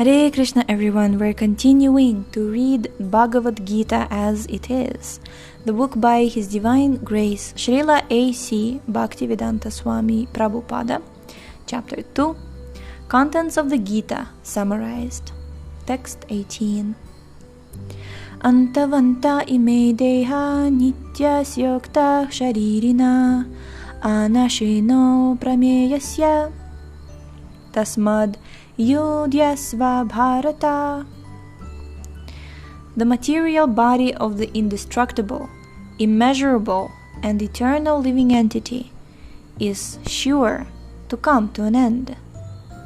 Hare Krishna everyone, we're continuing to read Bhagavad Gita as it is, the book by His Divine Grace Srila A.C. Bhaktivedanta Swami Prabhupada, Chapter 2, Contents of the Gita Summarized, Text 18. Antavanta ime deha nitya syokta sharirina anashino prameyasya tasmad Yudyasva Bharata. The material body of the indestructible, immeasurable, and eternal living entity is sure to come to an end.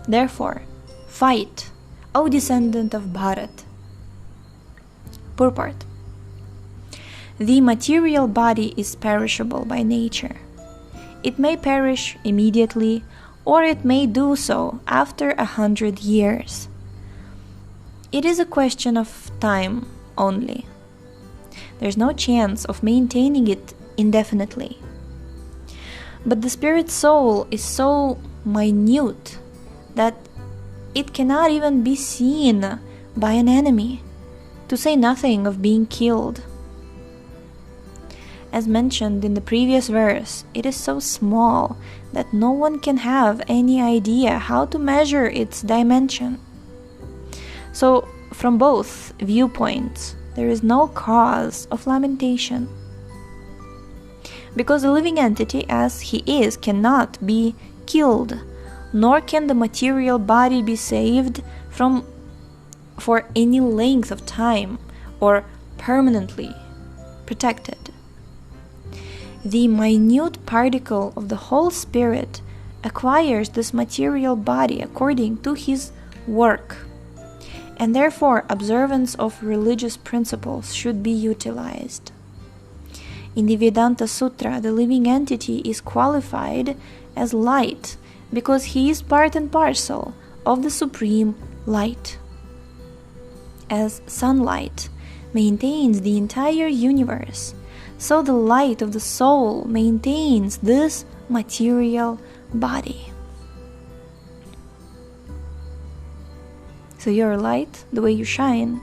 Therefore, fight, O descendant of Bharat. Purport. The material body is perishable by nature. It may perish immediately, or it may do so after 100 years. It is a question of time only. There's no chance of maintaining it indefinitely. But the spirit soul is so minute that it cannot even be seen by an enemy, to say nothing of being killed. As mentioned in the previous verse, it is so small that no one can have any idea how to measure its dimension. So, from both viewpoints, there is no cause of lamentation. Because the living entity as he is cannot be killed, nor can the material body be saved for any length of time or permanently protected. The minute particle of the whole spirit acquires this material body according to his work, and therefore observance of religious principles should be utilized. In the Vedanta Sutra, the living entity is qualified as light because he is part and parcel of the Supreme Light. As sunlight maintains the entire universe, so the light of the soul maintains this material body. So your light, the way you shine,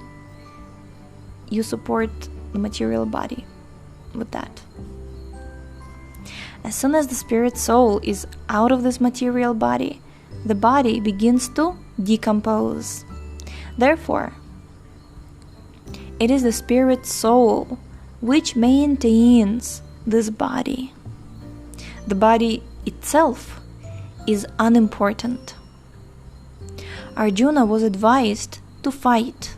you support the material body with that. As soon as the spirit soul is out of this material body, the body begins to decompose. Therefore, it is the spirit soul which maintains this body. The body itself is unimportant. Arjuna was advised to fight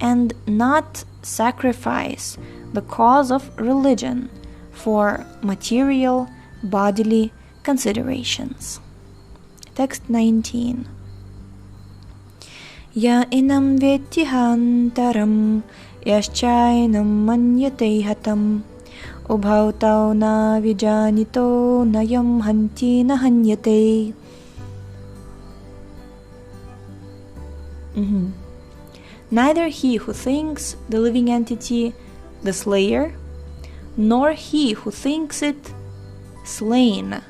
and not sacrifice the cause of religion for material bodily considerations. Text 19. Ya inam vettihantaram Yaschainam manyate hatam ubhautau na vijanito nayam hanti na hanyate. Neither he who thinks the living entity the slayer, nor he who thinks it slain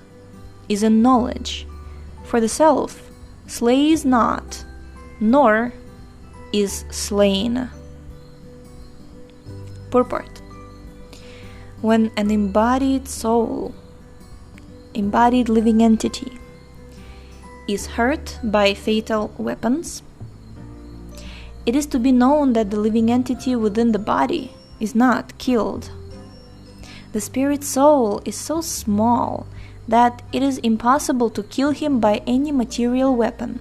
is in knowledge, for the self slays not, nor is slain. Purport. When an embodied soul, embodied living entity, is hurt by fatal weapons, it is to be known that the living entity within the body is not killed. The spirit soul is so small that it is impossible to kill him by any material weapon,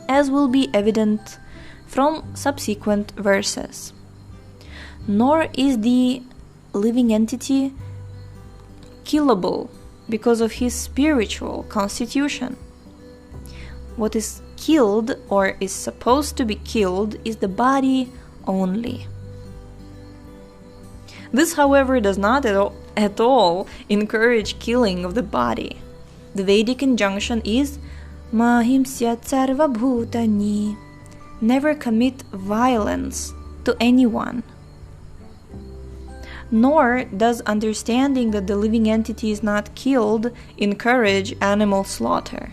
as will be evident from subsequent verses. Nor is the living entity killable because of his spiritual constitution. What is killed or is supposed to be killed is the body only. This, however, does not at all encourage killing of the body. The Vedic injunction is Mahimsyat sarva bhutani. Never commit violence to anyone. Nor does understanding that the living entity is not killed encourage animal slaughter.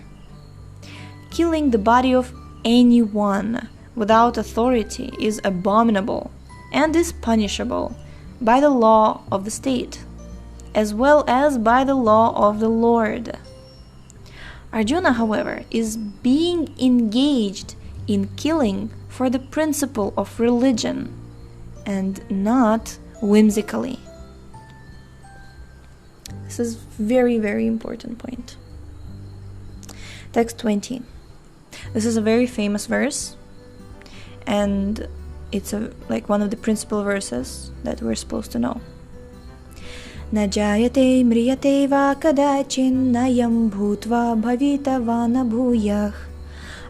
Killing the body of anyone without authority is abominable and is punishable by the law of the state, as well as by the law of the Lord. Arjuna, however, is being engaged in killing for the principle of religion and not whimsically. This is very, very important point. Text 20. This is a very famous verse, and it's like one of the principal verses that we're supposed to know. Na jayate mriyate va kadachin nayam bhutva bhavita vana bhuyah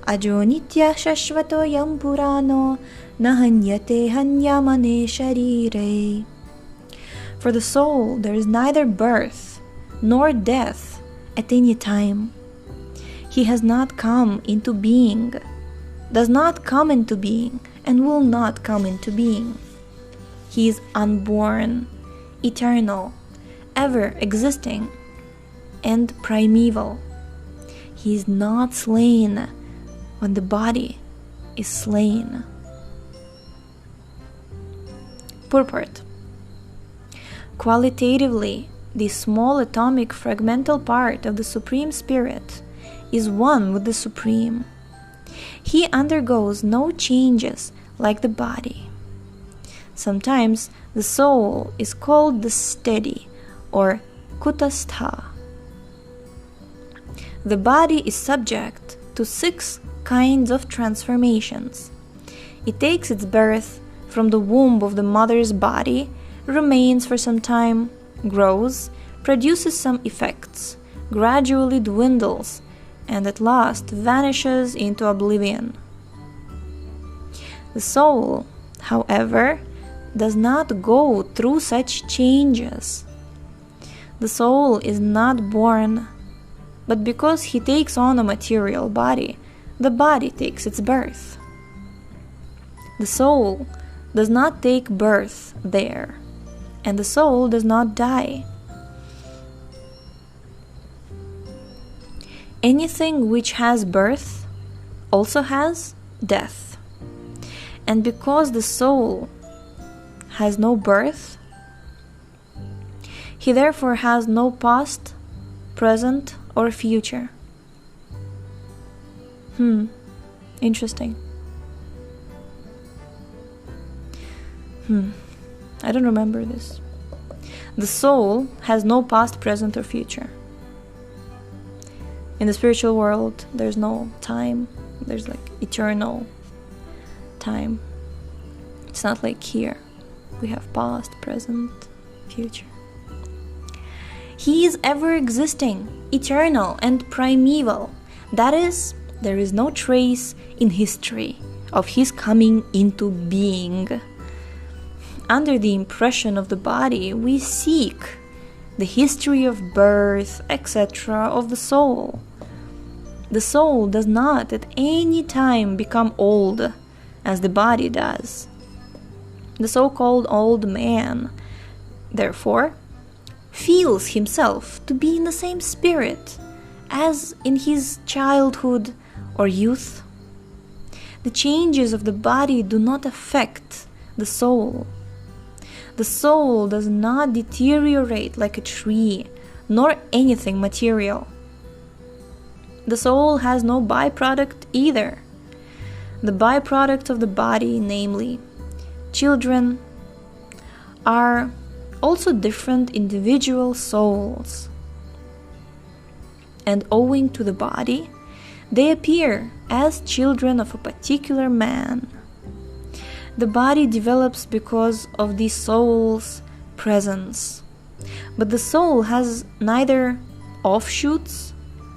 ajo nitya shashvato yam purano nahanyate hanyamane sharire. For the soul there is neither birth nor death at any time. He has not come into being, does not come into being, and will not come into being. He is unborn, eternal, ever existing, and primeval. He is not slain when the body is slain. Purport. Qualitatively, the small atomic fragmental part of the Supreme Spirit is one with the Supreme. He undergoes no changes like the body. Sometimes the soul is called the steady or kutastha. The body is subject to 6 kinds of transformations. It takes its birth from the womb of the mother's body, remains for some time, grows, produces some effects, gradually dwindles, and at last vanishes into oblivion. The soul, however, does not go through such changes. The soul is not born, but because he takes on a material body, the body takes its birth. The soul does not take birth there, and the soul does not die. Anything which has birth also has death. And because the soul has no birth, he therefore has no past, present, or future. Interesting. I don't remember this. The soul has no past, present, or future. In the spiritual world, there's no time. There's like eternal time. It's not like here. We have past, present, future. He is ever existing, eternal, and primeval. That is, there is no trace in history of his coming into being. Under the impression of the body, we seek the history of birth, etc., of the soul. The soul does not at any time become old, as the body does. The so-called old man, therefore, feels himself to be in the same spirit as in his childhood or youth. The changes of the body do not affect the soul. The soul does not deteriorate like a tree, nor anything material. The soul has no byproduct either. The byproduct of the body, namely, children, are also different individual souls. And owing to the body, they appear as children of a particular man. The body develops because of the soul's presence, but the soul has neither offshoots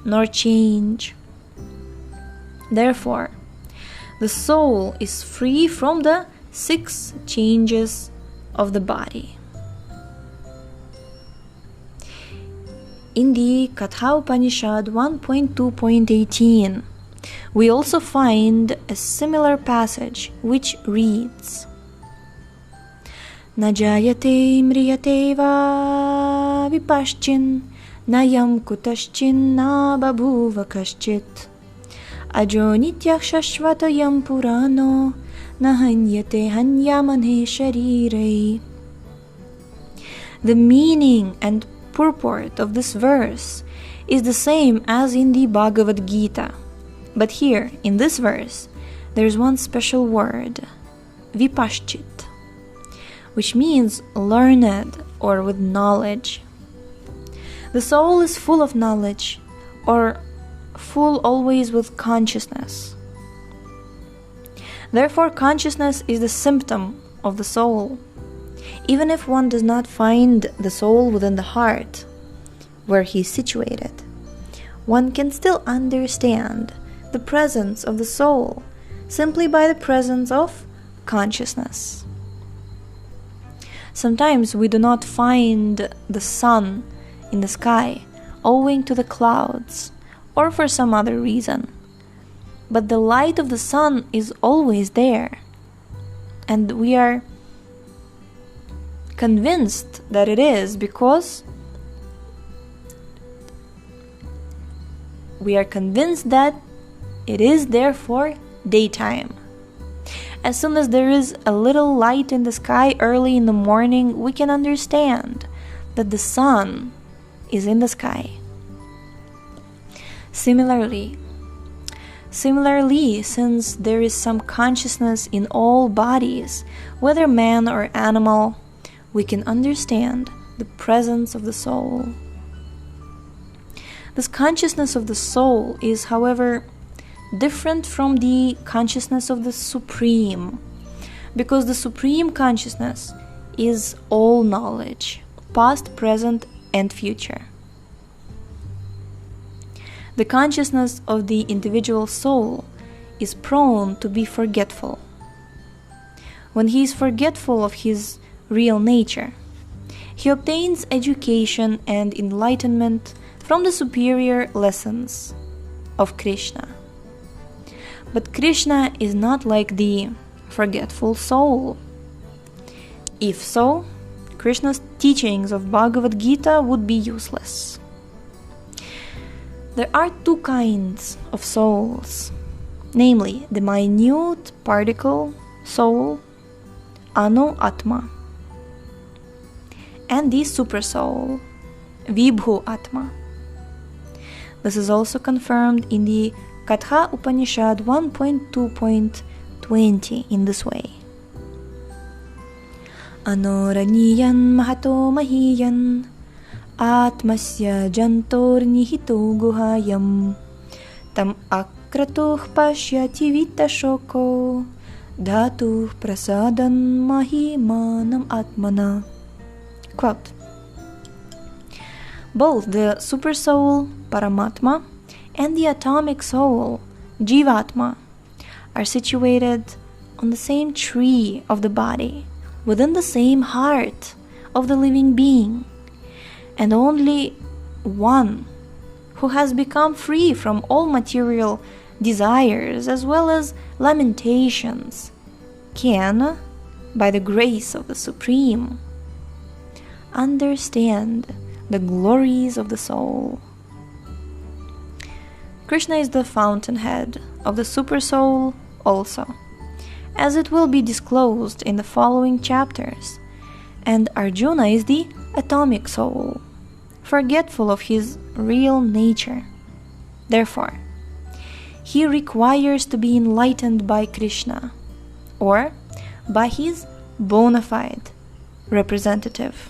nor change. Therefore, the soul is free from the 6 changes of the body. In the Katha Upanishad 1.2.18, we also find a similar passage which reads, Na jayate mriyate va vipaschin nayam kutaschin na babhuva kaschit Ajo nityah shashvatayam purano nahanyate hanyamane sharirei. The meaning and purport of this verse is the same as in the Bhagavad Gita. But here, in this verse, there is one special word, vipashchit, which means learned or with knowledge. The soul is full of knowledge, or full always with consciousness. Therefore, consciousness is the symptom of the soul. Even if one does not find the soul within the heart, where he is situated, one can still understand the presence of the soul simply by the presence of consciousness. Sometimes we do not find the sun in the sky owing to the clouds or for some other reason, but the light of the sun is always there, and we are convinced that it is because we are convinced that it is therefore daytime. As soon as there is a little light in the sky early in the morning, we can understand that the sun is in the sky. Similarly, since there is some consciousness in all bodies, whether man or animal, we can understand the presence of the soul. This consciousness of the soul is, however, different from the consciousness of the Supreme, because the Supreme Consciousness is all knowledge, past, present, and future. The consciousness of the individual soul is prone to be forgetful. When he is forgetful of his real nature, he obtains education and enlightenment from the superior lessons of Krishna. But Krishna is not like the forgetful soul. If so, Krishna's teachings of Bhagavad Gita would be useless. There are two kinds of souls, namely the minute particle soul, Anu Atma, and the super soul, Vibhu Atma. This is also confirmed in the Katha Upanishad 1.2.20 in this way. Anoraniyan mahato mahiyan atmasya jantor nihito guhayam tam akratuh pashyati vitashoko dhatuh prasadan mahimanam atmana. Quote: both the super soul, Paramatma, and the atomic soul, Jivatma, are situated on the same tree of the body, within the same heart of the living being, and only one who has become free from all material desires as well as lamentations can, by the grace of the Supreme, understand the glories of the soul. Krishna is the fountainhead of the super soul also, as it will be disclosed in the following chapters, and Arjuna is the atomic soul, forgetful of his real nature. Therefore, he requires to be enlightened by Krishna, or by his bona fide representative,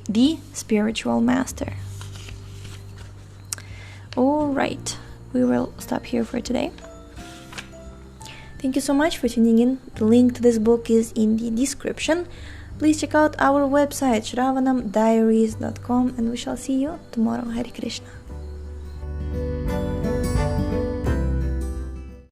the spiritual master. Alright, we will stop here for today. Thank you so much for tuning in. The link to this book is in the description. Please check out our website shravanamdiaries.com, and we shall see you tomorrow. Hare Krishna.